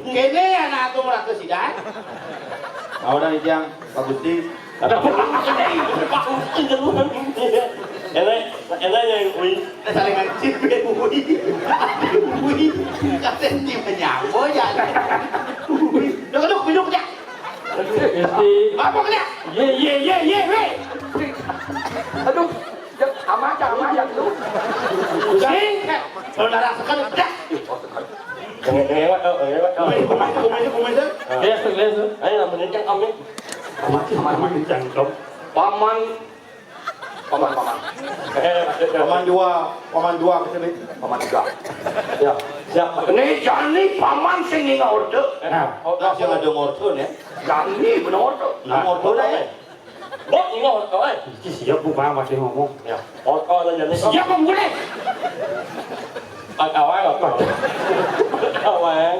Kene anak tuh merasa sidan. Mau dah yang Pak Gusti. Ada Pak Gusti duluan. Enak yang kui. Saling ngancit kui. Kui. Katen di menyambo ya. Kui. Duduk duduk ya. Apa kena? Ye. Aduh. Ama aja dulu. Sing. Saudara sekali dah. Lewat. Kumai. Les. Ayo nak mencang kami. Paman cangkem. Paman dua kesini. Paman dua. Ya, siap. Ini jani paman sing ngorde. Nah, sing ada ngorde ya. Jani bener ngorde. Ngorde ya. Bok ngorde. Siap Bu Pak masih ngomong. Ya. Ngorde jani. Siap Bu. Kawan.